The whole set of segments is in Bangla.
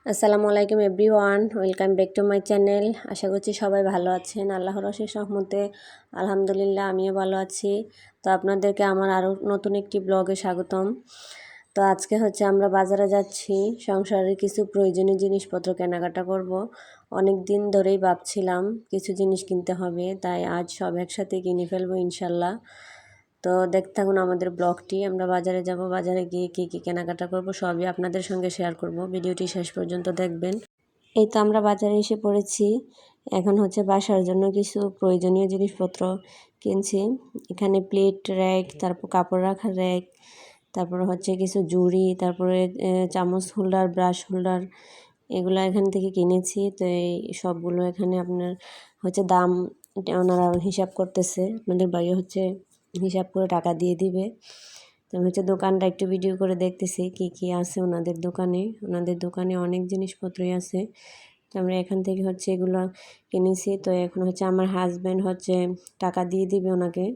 আসসালামু আলাইকুম everyone, welcome back to my channel. আশা করছি সবাই ভালো আছেন। আল্লাহর অশেষ রহমতে আলহামদুলিল্লাহ আমিও ভালো আছি। তো আপনাদেরকে আমার আরও নতুন একটি ব্লগে স্বাগতম। তো আজকে আমরা বাজারে যাচ্ছি, সংসারের কিছু প্রয়োজনীয় জিনিসপত্র কেনাকাটা করব। অনেক দিন ধরেই ভাবছিলাম কিছু জিনিস কিনতে হবে, তাই আজ সব একসাথে কিনে ফেলবো ইনশাল্লাহ। তো দেখতে থাকুন আমাদের ব্লগটি। আমরা বাজারে যাব, বাজারে গিয়ে কী কী কেনাকাটা করব সবই আপনাদের সঙ্গে শেয়ার করব। ভিডিওটি শেষ পর্যন্ত দেখবেন। এই তো আমরা বাজারে এসে পড়েছি। এখন বাসার জন্য কিছু প্রয়োজনীয় জিনিসপত্র কিনছি। এখানে প্লেট র্যাক, তারপর কাপড় রাখার র্যাক, তারপর কিছু জুড়ি, তারপরে চামচ হোল্ডার, ব্রাশ হোল্ডার, এগুলো এখান থেকে কিনেছি। তো এই সবগুলো এখানে আপনার দাম ওনারা হিসাব করতেছে। আপনাদের ভাইয়া হিসাব করে টাকা দিয়ে দিবে। তো আমি দোকানটা একটু ভিডিও করে দেখতেছি কি কি আছে ওনাদের দোকানে। ওনাদের দোকানে অনেক জিনিসপত্রই আছে। তো আমরা এখান থেকে এগুলো কিনেছি। তো এখন আমার হাজব্যান্ড টাকা দিয়ে দিবে ওনাকে।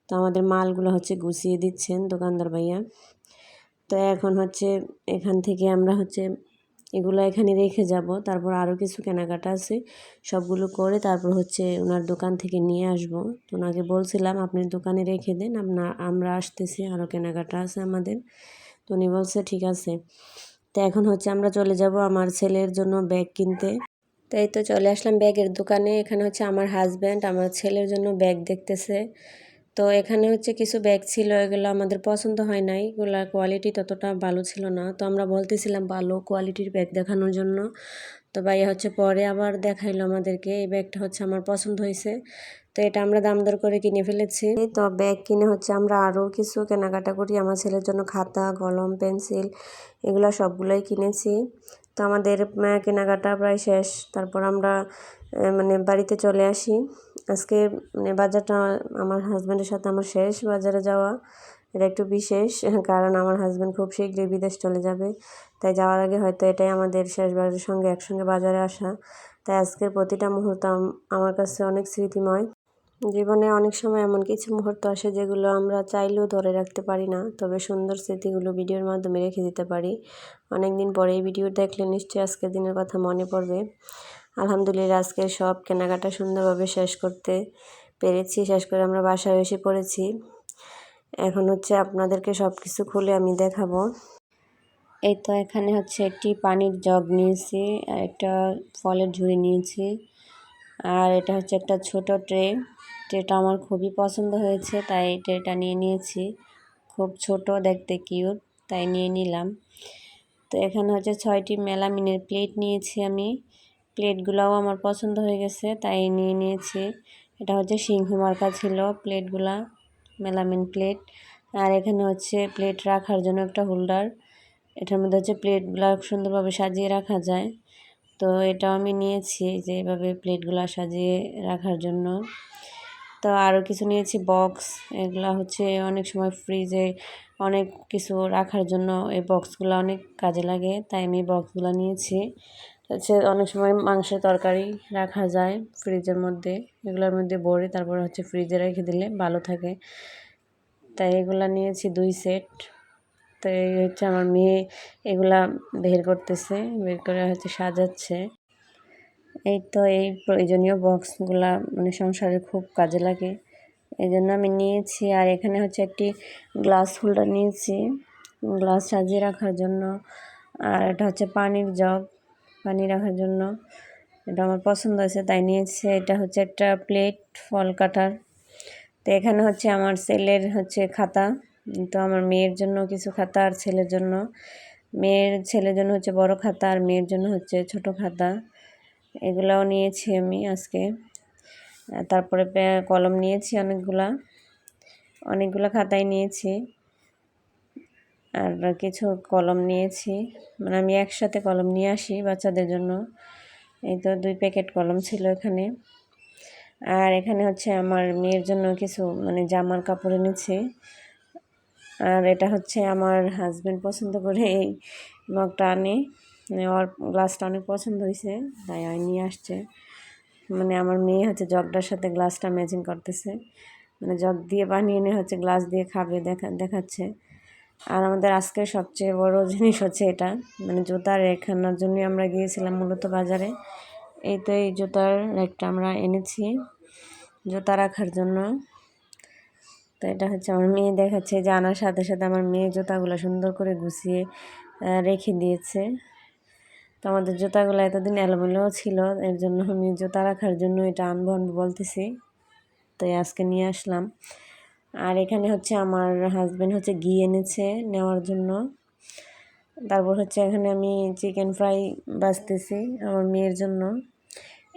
তো আমাদের মালগুলো গুছিয়ে দিচ্ছেন দোকানদার ভাইয়া। তো এখন এখান থেকে আমরা এগুলো এখানে রেখে যাব। তারপর আরও কিছু কেনাকাটা আছে, সবগুলো করে তারপর ওনার দোকান থেকে নিয়ে আসব। তো ওনাকে বলছিলাম আপনি দোকানে রেখে দেন, আমরা আসতেছি, আরও কেনাকাটা আছে আমাদের। তো উনি বলছে ঠিক আছে। তো এখন আমরা চলে যাব আমার ছেলের জন্য ব্যাগ কিনতে। তো এই তো চলে আসলাম ব্যাগের দোকানে। এখানে আমার হাজব্যান্ড আমার ছেলের জন্য ব্যাগ দেখতেছে। তো এখানে কিছু ব্যাগ ছিল, এগুলো আমাদের পছন্দ হয় নাই, এগুলোর কোয়ালিটি ততটা ভালো ছিল না। তো আমরা বলতেছিলাম ভালো কোয়ালিটির ব্যাগ দেখানোর জন্য। তো ভাইয়া পরে আবার দেখাইলো আমাদেরকে। এই ব্যাগটা আমার পছন্দ হয়েছে। তো এটা আমরা দাম দর করে কিনে ফেলেছি। তো ব্যাগ কিনে আমরা আরও কিছু কেনাকাটা করি। আমার ছেলের জন্য খাতা, কলম, পেন্সিল, এগুলো সবগুলোই কিনেছি। তো আমাদের কেনাকাটা প্রায় শেষ। তারপর আমরা বাড়িতে চলে আসি। আজকে বাজারটা আমার হাজব্যান্ডের সাথে আমার শেষ বাজারে যাওয়া। এটা একটু বিশেষ, কারণ আমার হাজব্যান্ড খুব শীঘ্রই বিদেশ চলে যাবে। তাই যাওয়ার আগে হয়তো এটাই আমাদের শেষবারের সঙ্গে একসঙ্গে বাজারে আসা। তাই আজকের প্রতিটা মুহূর্ত আমার কাছে অনেক স্মৃতিময়। জীবনে অনেক সময় এমন কিছু মুহূর্ত আসে যেগুলো আমরা চাইলেও ধরে রাখতে পারি না, তবে সুন্দর স্মৃতিগুলো ভিডিওর মাধ্যমে রেখে দিতে পারি। অনেক দিন পরে এই ভিডিও দেখলে নিশ্চয়ই আজকের দিনের কথা মনে পড়বে। আলহামদুলিল্লাহ আজকে সব কেনাকাটা সুন্দরভাবে শেষ করতে পেরেছি। শেষ করে আমরা বাসায় এসে পড়েছি। এখন আপনাদেরকে সব কিছু খুলে আমি দেখাবো। এই তো এখানে একটি পানির জগ নিয়েছি, আর একটা ফলের ঝুড়ি নিয়েছি, আর এটা একটা ছোট ট্রে। ট্রেটা আমার খুবই পছন্দ হয়েছে, তাই ট্রেটা নিয়ে নিয়েছি। খুব ছোট, দেখতে কিউট, তাই নিয়ে নিলাম। তো এখানে 6টি মেলামিনের প্লেট নিয়েছি আমি। প্লেটগুলোও আমার পছন্দ হয়ে গেছে, তাই নিয়ে নিয়েছি। এটা সিংহ মার্কা ছিল প্লেটগুলা, মেলামিন প্লেট। আর এখানে প্লেট রাখার জন্য একটা হোল্ডার। এটার মধ্যে প্লেটগুলা সুন্দরভাবে সাজিয়ে রাখা যায়। তো এটাও আমি নিয়েছি, যে এভাবে প্লেটগুলা সাজিয়ে রাখার জন্য। তো আরও কিছু নিয়েছি বক্স। এগুলা অনেক সময় ফ্রিজে অনেক কিছু রাখার জন্য এই বক্সগুলো অনেক কাজে লাগে, তাই আমি বক্সগুলো নিয়েছি। অনেক সময় মাংসের তরকারি রাখা যায় ফ্রিজের মধ্যে, এগুলোর মধ্যে ভরে তারপর ফ্রিজে রেখে দিলে ভালো থাকে, তাই এগুলা নিয়েছি 2 সেট। তো এই আমার মেয়ে এগুলা বের করতেছে, বের করে সাজাচ্ছে। এই তো এই প্রয়োজনীয় বক্সগুলা সংসারে খুব কাজে লাগে, এই জন্য আমি নিয়েছি। আর এখানে একটি গ্লাস হোল্ডার নিয়েছি, গ্লাস সাজিয়ে রাখার জন্য। আর এটা পানির জগ, পানি রাখার জন্য। এটা আমার পছন্দ হয়েছে, তাই নিয়েছি। এটা একটা প্লেট ফল কাটার। তো এখানে আমার ছেলের খাতা। তো আমার মেয়ের জন্য কিছু খাতা, আর ছেলের জন্য। ছেলের জন্য বড় খাতা, আর মেয়ের জন্য ছোট খাতা। এগুলাও নিয়েছি আমি আজকে। তারপরে কলম নিয়েছি অনেকগুলা খাতাই নিয়েছি, আর কিছু কলম নিয়েছি। আমি একসাথে কলম নিয়ে আসি বাচ্চাদের জন্য। এই তো 2 প্যাকেট কলম ছিল এখানে। আর এখানে আমার মেয়ের জন্য কিছু জামার কাপড় এনেছি। আর এটা আমার হাজব্যান্ড পছন্দ করে এই মগটা আনে, ওর গ্লাসটা অনেক পছন্দ হয়েছে, তাই নিয়ে আসছে। আমার মেয়ে জগটার সাথে গ্লাসটা ম্যাচিং করতেছে, জগ দিয়ে পানি এনে গ্লাস দিয়ে খাবে দেখাচ্ছে। আর আমাদের আজকের সবচেয়ে বড় জিনিস হচ্ছে এটা, মানে জুতার র্যাক আনার জন্য আমরা গিয়েছিলাম মূলত বাজারে। এই তো এই জুতার র্যাকটা আমরা এনেছি জুতা রাখার জন্য। তো এটা হচ্ছে আমার মেয়ে দেখাচ্ছে যে আনার সাথে সাথে আমার মেয়ে জুতাগুলো সুন্দর করে গুছিয়ে রেখে দিয়েছে। তো আমাদের জুতাগুলো এতদিন এলোমেলোও ছিল, এর জন্য আমি জুতা রাখার জন্য এটা আনবো বলতেছি, তাই আজকে নিয়ে আসলাম। আর এখানে হচ্ছে আমার হাজব্যান্ড হচ্ছে ঘি এনেছে নেওয়ার জন্য। তারপর হচ্ছে এখানে আমি চিকেন ফ্রাই বাছতেছি আমার মেয়ের জন্য।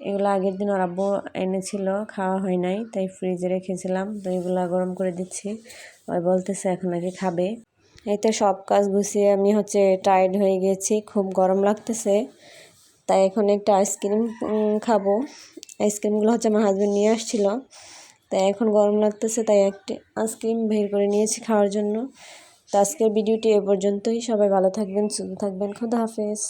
এগুলো আগের দিন ওর আব্বু এনেছিল, খাওয়া হয় নাই, তাই ফ্রিজে রেখেছিলাম। তো এগুলো গরম করে দিচ্ছি, ওই বলতেছে এখন আগে খাবে। এই তো সব কাজ গুছিয়ে আমি হচ্ছে টায়ার্ড হয়ে গেছি, খুব গরম লাগতেছে, তাই এখন একটা আইসক্রিম খাবো। আইসক্রিমগুলো হচ্ছে আমার হাজব্যান্ড নিয়ে আসছিল, তাই এখন গরম লাগতেছে, তাই একটা আইসক্রিম বের করে নিয়েছি খাওয়ার জন্য। তো আজকের ভিডিওটি এ পর্যন্তই। সবাই ভালো থাকবেন, সুস্থ থাকবেন, খোদা হাফেজ।